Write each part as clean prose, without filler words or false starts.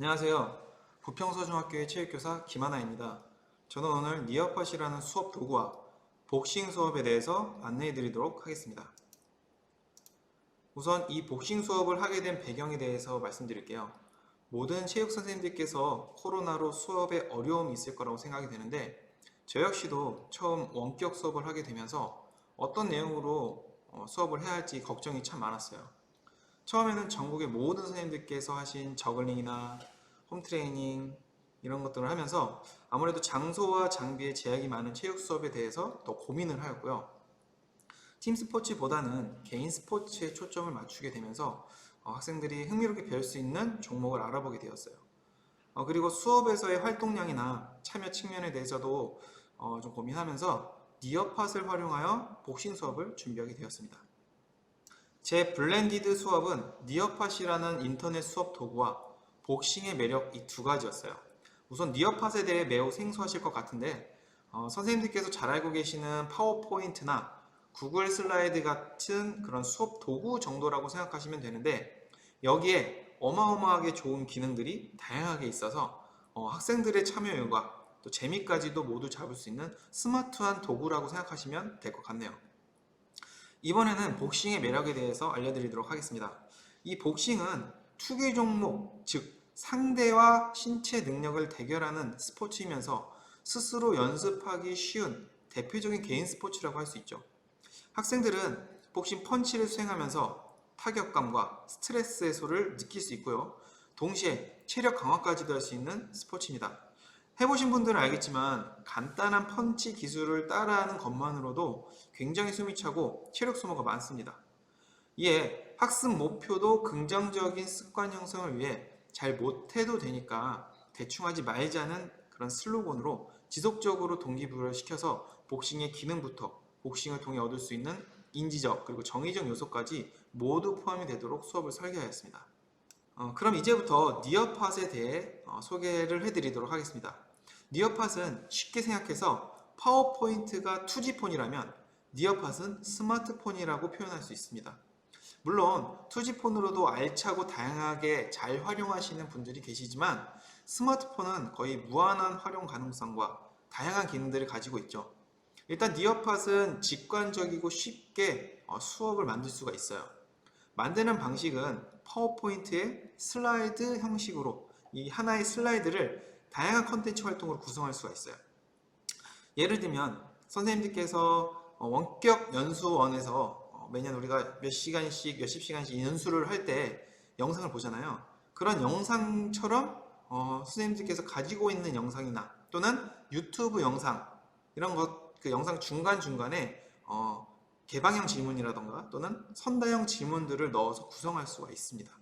안녕하세요. 부평서중학교의 체육교사 김하나입니다. 저는 오늘 니어팟이라는 수업 도구와 복싱 수업에 대해서 안내해 드리도록 하겠습니다. 우선 이 복싱 수업을 하게 된 배경에 대해서 말씀드릴게요. 모든 체육 선생님들께서 코로나로 수업에 어려움이 있을 거라고 생각이 되는데 저 역시도 처음 원격 수업을 하게 되면서 어떤 내용으로 수업을 해야 할지 걱정이 참 많았어요. 처음에는 전국의 모든 선생님들께서 하신 저글링이나 홈트레이닝 이런 것들을 하면서 아무래도 장소와 장비에 제약이 많은 체육 수업에 대해서 더 고민을 하였고요. 팀 스포츠보다는 개인 스포츠에 초점을 맞추게 되면서 학생들이 흥미롭게 배울 수 있는 종목을 알아보게 되었어요. 그리고 수업에서의 활동량이나 참여 측면에 대해서도 좀 고민하면서 니어팟을 활용하여 복싱 수업을 준비하게 되었습니다. 제 블렌디드 수업은 니어팟이라는 인터넷 수업 도구와 복싱의 매력 이 두 가지였어요. 우선 니어팟에 대해 매우 생소하실 것 같은데 선생님들께서 잘 알고 계시는 파워포인트나 구글 슬라이드 같은 그런 수업 도구 정도라고 생각하시면 되는데 여기에 어마어마하게 좋은 기능들이 다양하게 있어서 학생들의 참여율과 또 재미까지도 모두 잡을 수 있는 스마트한 도구라고 생각하시면 될 것 같네요. 이번에는 복싱의 매력에 대해서 알려드리도록 하겠습니다. 이 복싱은 투기 종목, 즉 상대와 신체 능력을 대결하는 스포츠이면서 스스로 연습하기 쉬운 대표적인 개인 스포츠라고 할 수 있죠. 학생들은 복싱 펀치를 수행하면서 타격감과 스트레스 해소를 느낄 수 있고요. 동시에 체력 강화까지도 할 수 있는 스포츠입니다. 해보신 분들은 알겠지만 간단한 펀치 기술을 따라하는 것만으로도 굉장히 숨이 차고 체력 소모가 많습니다. 이에 학습 목표도 긍정적인 습관 형성을 위해 잘 못해도 되니까 대충 하지 말자는 그런 슬로건으로 지속적으로 동기부여를 시켜서 복싱의 기능부터 복싱을 통해 얻을 수 있는 인지적 그리고 정의적 요소까지 모두 포함이 되도록 수업을 설계하였습니다. 그럼 이제부터 니어팟에 대해 소개를 해드리도록 하겠습니다. 니어팟은 쉽게 생각해서 파워포인트가 투지폰이라면 니어팟은 스마트폰이라고 표현할 수 있습니다. 물론 투지폰으로도 알차고 다양하게 잘 활용하시는 분들이 계시지만 스마트폰은 거의 무한한 활용 가능성과 다양한 기능들을 가지고 있죠. 일단 니어팟은 직관적이고 쉽게 수업을 만들 수가 있어요. 만드는 방식은 파워포인트의 슬라이드 형식으로 이 하나의 슬라이드를 다양한 컨텐츠 활동으로 구성할 수가 있어요. 예를 들면 선생님들께서 원격 연수원에서 매년 우리가 몇 시간씩 몇십 시간씩 연수를 할 때 영상을 보잖아요. 그런 영상처럼 선생님들께서 가지고 있는 영상이나 또는 유튜브 영상 이런 것 그 영상 중간중간에 개방형 질문이라던가 또는 선다형 질문들을 넣어서 구성할 수가 있습니다.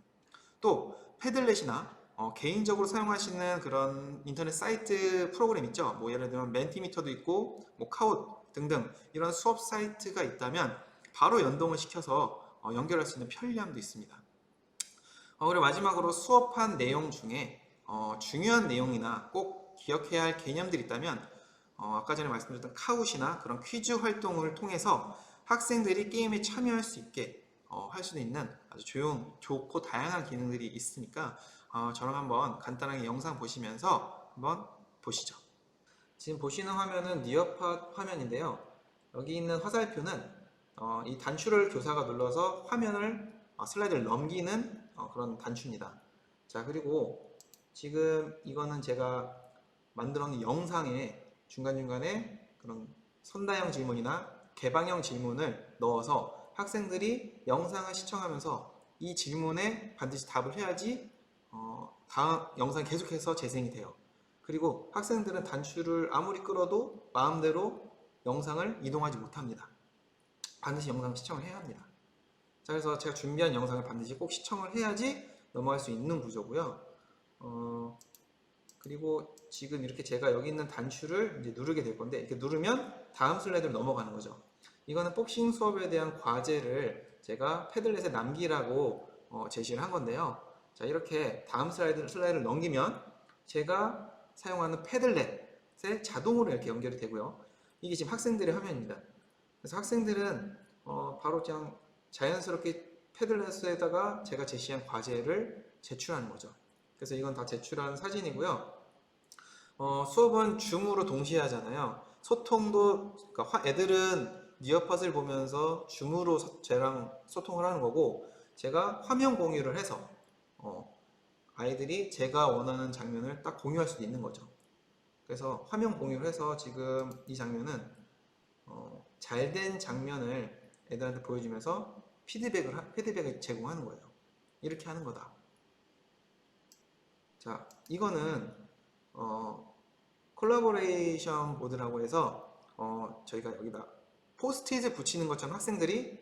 또 패들렛이나 개인적으로 사용하시는 그런 인터넷 사이트 프로그램 있죠. 뭐 예를 들면 멘티미터도 있고 뭐 카웃 등등 이런 수업 사이트가 있다면 바로 연동을 시켜서 연결할 수 있는 편리함도 있습니다. 그리고 마지막으로 수업한 내용 중에 중요한 내용이나 꼭 기억해야 할 개념들이 있다면 아까 전에 말씀드렸던 카웃이나 그런 퀴즈 활동을 통해서 학생들이 게임에 참여할 수 있게 할 수 있는 아주 좋고 다양한 기능들이 있으니까 저랑 한번 간단하게 영상 보시면서 한번 보시죠. 지금 보시는 화면은 니어팟 화면인데요. 여기 있는 화살표는 이 단추를 교사가 눌러서 화면을 슬라이드를 넘기는 그런 단추입니다. 자, 그리고 지금 이거는 제가 만들어 놓은 영상에 중간중간에 그런 선다형 질문이나 개방형 질문을 넣어서 학생들이 영상을 시청하면서 이 질문에 반드시 답을 해야지 다음 영상이 계속해서 재생이 돼요. 그리고 학생들은 단추를 아무리 끌어도 마음대로 영상을 이동하지 못합니다. 반드시 영상 시청을 해야 합니다. 자, 그래서 제가 준비한 영상을 반드시 꼭 시청을 해야지 넘어갈 수 있는 구조고요. 그리고 지금 이렇게 제가 여기 있는 단추를 이제 누르게 될 건데 이렇게 누르면 다음 슬라이드로 넘어가는 거죠. 이거는 복싱 수업에 대한 과제를 제가 패들렛에 남기라고 제시를 한 건데요. 자, 이렇게 다음 슬라이드를 넘기면 제가 사용하는 패들렛에 자동으로 이렇게 연결이 되고요. 이게 지금 학생들의 화면입니다. 그래서 학생들은 바로 그냥 자연스럽게 패들렛에다가 제가 제시한 과제를 제출하는 거죠. 그래서 이건 다 제출한 사진이고요. 수업은 줌으로 동시에 하잖아요. 소통도, 그러니까 애들은 니어팟을 보면서 줌으로 쟤랑 소통을 하는 거고, 제가 화면 공유를 해서 아이들이 제가 원하는 장면을 딱 공유할 수도 있는 거죠. 그래서 화면 공유를 해서 지금 이 장면은 잘된 장면을 애들한테 보여주면서 피드백을 제공하는 거예요. 이렇게 하는 거다. 자, 이거는 콜라보레이션 보드라고 해서 저희가 여기다 포스트잇을 붙이는 것처럼 학생들이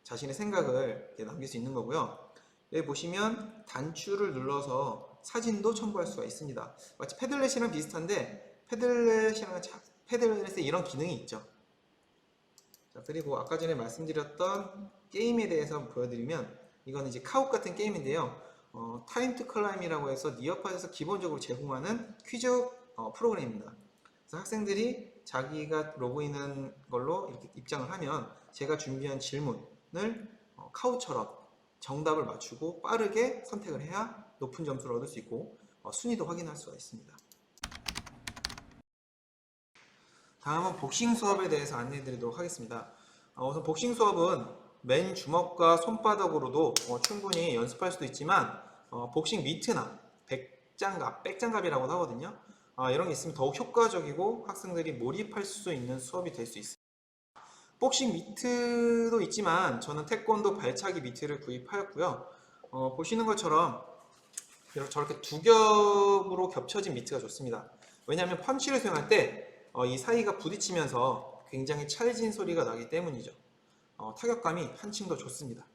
자신의 생각을 이렇게 남길 수 있는 거고요. 여기 보시면 단추를 눌러서 사진도 첨부할 수가 있습니다. 마치 패들렛이랑 비슷한데 패들렛에 이런 기능이 있죠. 자, 그리고 아까 전에 말씀드렸던 게임에 대해서 보여드리면, 이건 이제 카욱 같은 게임인데요. 타임 투 클라임이라고 해서 니어팟에서 기본적으로 제공하는 퀴즈 프로그램입니다. 그래서 학생들이 자기가 로그인한 걸로 이렇게 입장을 하면 제가 준비한 질문을 카우처럼 정답을 맞추고 빠르게 선택을 해야 높은 점수를 얻을 수 있고 순위도 확인할 수가 있습니다. 다음은 복싱 수업에 대해서 안내해 드리도록 하겠습니다. 우선 복싱 수업은 맨 주먹과 손바닥으로도 충분히 연습할 수도 있지만 복싱 미트나 백장갑이라고 하거든요. 이런 게 있으면 더욱 효과적이고 학생들이 몰입할 수 있는 수업이 될 수 있습니다. 복싱 미트도 있지만 저는 태권도 발차기 미트를 구입하였고요. 보시는 것처럼 저렇게 두 겹으로 겹쳐진 미트가 좋습니다. 왜냐하면 펀치를 수행할 때 이 사이가 부딪히면서 굉장히 찰진 소리가 나기 때문이죠. 타격감이 한층 더 좋습니다.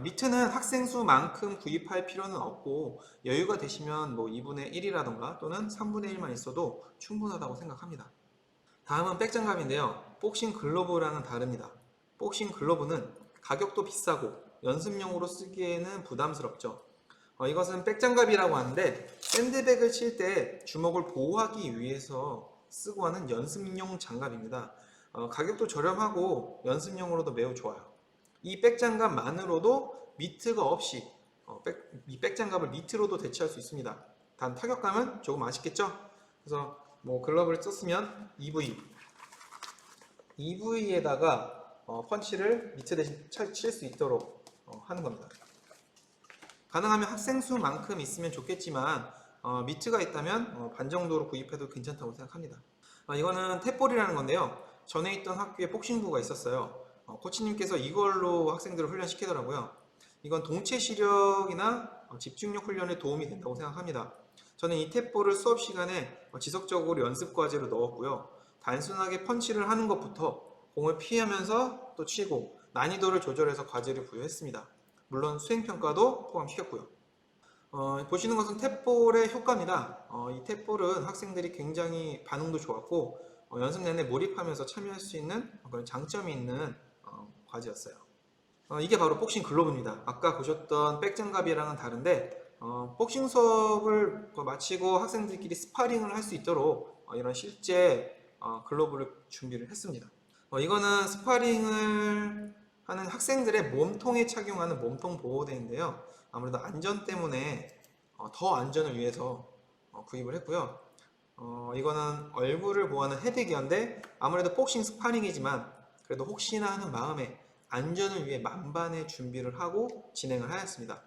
미트는 학생 수만큼 구입할 필요는 없고 여유가 되시면 뭐 2분의 1이라던가 또는 3분의 1만 있어도 충분하다고 생각합니다. 다음은 백장갑인데요. 복싱 글러브랑은 다릅니다. 복싱 글러브는 가격도 비싸고 연습용으로 쓰기에는 부담스럽죠. 이것은 백장갑이라고 하는데 샌드백을 칠 때 주먹을 보호하기 위해서 쓰고 하는 연습용 장갑입니다. 가격도 저렴하고 연습용으로도 매우 좋아요. 이 백장갑만으로도 미트가 없이 이 백장갑을 미트로도 대체할 수 있습니다. 단 타격감은 조금 아쉽겠죠? 그래서 뭐 글러브를 썼으면 EV에다가 펀치를 미트 대신 칠 수 있도록 하는 겁니다. 가능하면 학생 수만큼 있으면 좋겠지만 미트가 있다면 반 정도로 구입해도 괜찮다고 생각합니다. 이거는 탭볼이라는 건데요. 전에 있던 학교에 복싱부가 있었어요. 코치님께서 이걸로 학생들을 훈련시키더라고요. 이건 동체 시력이나 집중력 훈련에 도움이 된다고 생각합니다. 저는 이 탭볼을 수업 시간에 지속적으로 연습 과제로 넣었고요. 단순하게 펀치를 하는 것부터 공을 피하면서 또 치고 난이도를 조절해서 과제를 부여했습니다. 물론 수행평가도 포함시켰고요. 보시는 것은 탭볼의 효과입니다. 이 탭볼은 학생들이 굉장히 반응도 좋았고 연습 내내 몰입하면서 참여할 수 있는 그런 장점이 있는 과제였어요. 이게 바로 복싱 글러브입니다. 아까 보셨던 백장갑이랑은 다른데 복싱 수업을 마치고 학생들끼리 스파링을 할 수 있도록 이런 실제 글러브를 준비를 했습니다. 이거는 스파링을 하는 학생들의 몸통에 착용하는 몸통 보호대인데요. 아무래도 안전 때문에 더 안전을 위해서 구입을 했고요. 이거는 얼굴을 보호하는 헤드기어인데 아무래도 복싱 스파링이지만 그래도 혹시나 하는 마음에 안전을 위해 만반의 준비를 하고 진행을 하였습니다.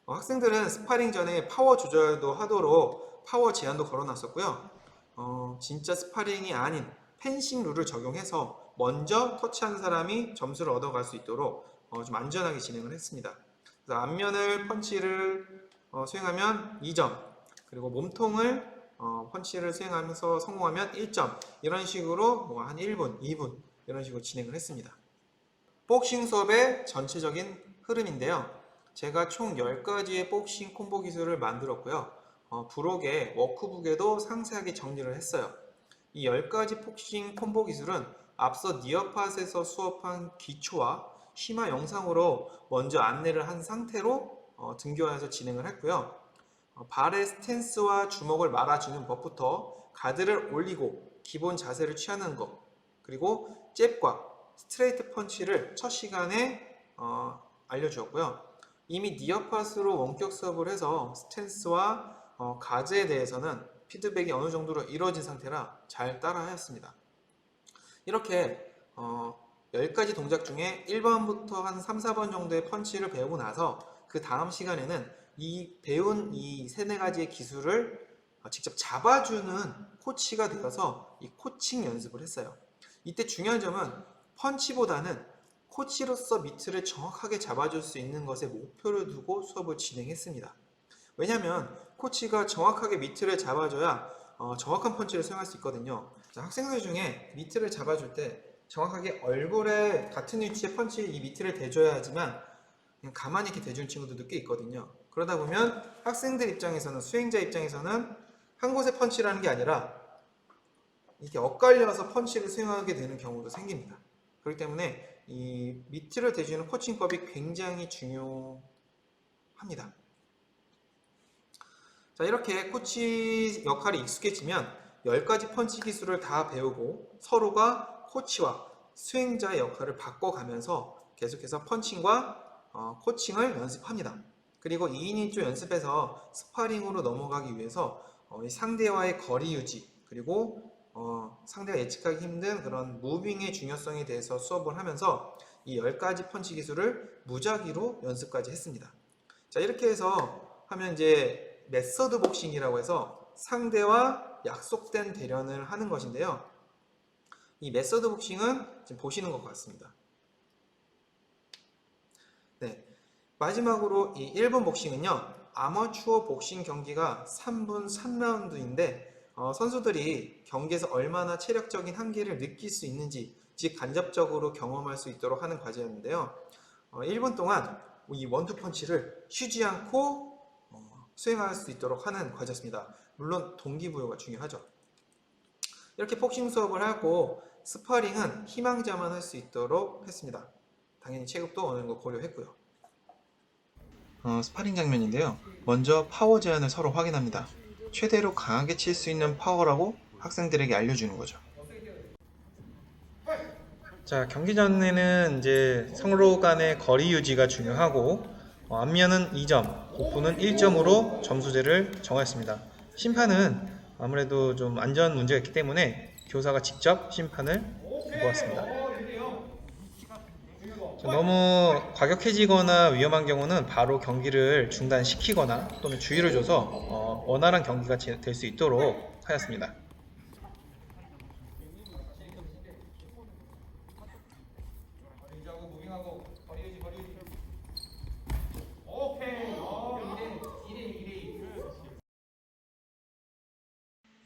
학생들은 스파링 전에 파워 조절도 하도록 파워 제한도 걸어놨었고요. 진짜 스파링이 아닌 펜싱 룰을 적용해서 먼저 터치한 사람이 점수를 얻어갈 수 있도록 좀 안전하게 진행을 했습니다. 그래서 앞면을 펀치를 수행하면 2점, 그리고 몸통을 펀치를 수행하면서 성공하면 1점, 이런 식으로 뭐 한 1분, 2분 이런 식으로 진행을 했습니다. 복싱 수업의 전체적인 흐름인데요. 제가 총 10가지의 복싱 콤보 기술을 만들었고요. 부록에 워크북에도 상세하게 정리를 했어요. 이 10가지 복싱 콤보 기술은 앞서 니어팟에서 수업한 기초와 심화 영상으로 먼저 안내를 한 상태로 등교해서 진행을 했고요. 발의 스탠스와 주먹을 말아주는 법부터 가드를 올리고 기본 자세를 취하는 것, 그리고 잽과 스트레이트 펀치를 첫 시간에 알려주었고요. 이미 니어팟으로 원격 수업을 해서 스탠스와 가제에 대해서는 피드백이 어느 정도로 이루어진 상태라 잘 따라하였습니다. 이렇게 10가지 동작 중에 1번부터 한 3, 4번 정도의 펀치를 배우고 나서 그 다음 시간에는 이 배운 이 3, 4가지의 기술을 직접 잡아주는 코치가 되어서 이 코칭 연습을 했어요. 이때 중요한 점은 펀치보다는 코치로서 미트를 정확하게 잡아줄 수 있는 것에 목표를 두고 수업을 진행했습니다. 왜냐하면 코치가 정확하게 미트를 잡아줘야 정확한 펀치를 수행할 수 있거든요. 자, 학생들 중에 미트를 잡아줄 때 정확하게 얼굴에 같은 위치에 펀치 이 미트를 대줘야 하지만 그냥 가만히 이렇게 대주는 친구들도 꽤 있거든요. 그러다 보면 학생들 입장에서는, 수행자 입장에서는 한 곳에 펀치라는 게 아니라 이렇게 엇갈려서 펀치를 수행하게 되는 경우도 생깁니다. 그렇기 때문에 이 미트를 대주는 코칭법이 굉장히 중요합니다. 자, 이렇게 코치 역할이 익숙해지면 10가지 펀치 기술을 다 배우고 서로가 코치와 수행자의 역할을 바꿔가면서 계속해서 펀칭과 코칭을 연습합니다. 그리고 2인 1조 연습에서 스파링으로 넘어가기 위해서 상대와의 거리 유지, 그리고 상대가 예측하기 힘든 그런 무빙의 중요성에 대해서 수업을 하면서 이 10가지 펀치 기술을 무작위로 연습까지 했습니다. 자, 이렇게 해서 하면 이제 메서드 복싱이라고 해서 상대와 약속된 대련을 하는 것인데요. 이 메서드 복싱은 지금 보시는 것 같습니다. 네. 마지막으로 이 1번 복싱은요, 아마추어 복싱 경기가 3분 3라운드인데 선수들이 경기에서 얼마나 체력적인 한계를 느낄 수 있는지 즉 간접적으로 경험할 수 있도록 하는 과제였는데요. 1분 동안 이 원투 펀치를 쉬지 않고 수행할 수 있도록 하는 과제였습니다. 물론 동기부여가 중요하죠. 이렇게 복싱 수업을 하고 스파링은 희망자만 할 수 있도록 했습니다. 당연히 체급도 어느 정도 고려했고요. 스파링 장면인데요. 먼저 파워 제한을 서로 확인합니다. 최대로 강하게 칠 수 있는 파워라고 학생들에게 알려주는 거죠. 자, 경기 전에는 이제 서로 간의 거리 유지가 중요하고 앞면은 2점, 복부는 1점으로 점수제를 정하였습니다. 심판은 아무래도 좀 안전 문제가 있기 때문에 교사가 직접 심판을 보았습니다. 너무 과격해지거나 위험한 경우는 바로 경기를 중단시키거나 또는 주의를 줘서 원활한 경기가 될 수 있도록 하였습니다.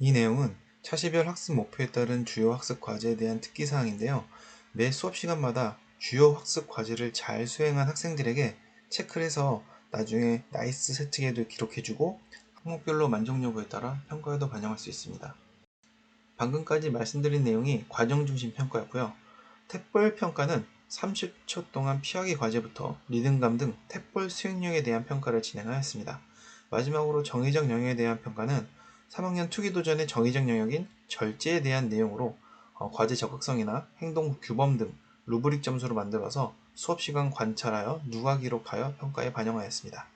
이 내용은 차시별 학습 목표에 따른 주요 학습 과제에 대한 특기사항인데요. 매 수업 시간마다 주요 학습 과제를 잘 수행한 학생들에게 체크를 해서 나중에 나이스 세트에도 기록해주고 항목별로 만족 여부에 따라 평가에도 반영할 수 있습니다. 방금까지 말씀드린 내용이 과정 중심 평가였고요. 탭볼 평가는 30초 동안 피하기 과제부터 리듬감 등 탭볼 수행력에 대한 평가를 진행하였습니다. 마지막으로 정의적 영역에 대한 평가는 3학년 투기도전의 정의적 영역인 절제에 대한 내용으로 과제 적극성이나 행동 규범 등 루브릭 점수로 만들어서 수업시간 관찰하여 누가 기록하여 평가에 반영하였습니다.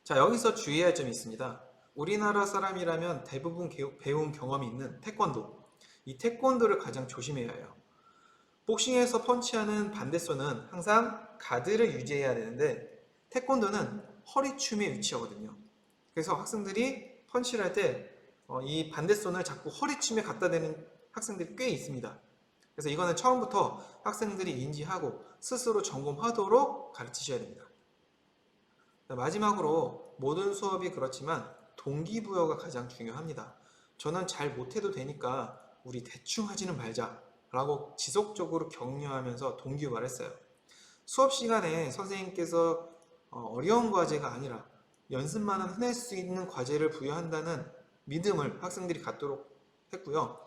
자, 여기서 주의할 점이 있습니다. 우리나라 사람이라면 대부분 배운 경험이 있는 태권도. 이 태권도를 가장 조심해야 해요. 복싱에서 펀치하는 반대손은 항상 가드를 유지해야 되는데 태권도는 허리춤에 위치하거든요. 그래서 학생들이 펀치를 할 때 이 반대손을 자꾸 허리춤에 갖다 대는 학생들이 꽤 있습니다. 그래서 이거는 처음부터 학생들이 인지하고 스스로 점검하도록 가르치셔야 됩니다. 마지막으로 모든 수업이 그렇지만 동기부여가 가장 중요합니다. 저는 잘 못해도 되니까 우리 대충 하지는 말자 라고 지속적으로 격려하면서 동기부여를 했어요. 수업 시간에 선생님께서 어려운 과제가 아니라 연습만은 해낼 수 있는 과제를 부여한다는 믿음을 학생들이 갖도록 했고요.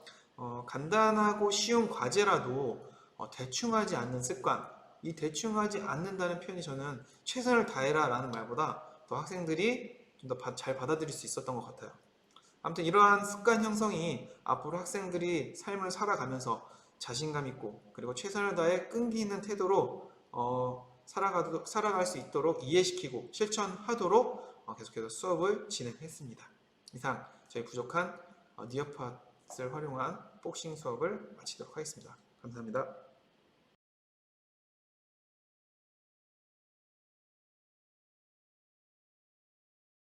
간단하고 쉬운 과제라도 대충 하지 않는 습관, 이 대충 하지 않는다는 표현이 저는 최선을 다해라 라는 말보다 더 학생들이 좀 더 잘 받아들일 수 있었던 것 같아요. 아무튼 이러한 습관 형성이 앞으로 학생들이 삶을 살아가면서 자신감 있고 그리고 최선을 다해 끈기 있는 태도로 살아갈 수 있도록 이해시키고 실천하도록 계속해서 수업을 진행했습니다. 이상 저희 부족한 니어팟을 활용한 복싱 수업을 마치도록 하겠습니다. 감사합니다.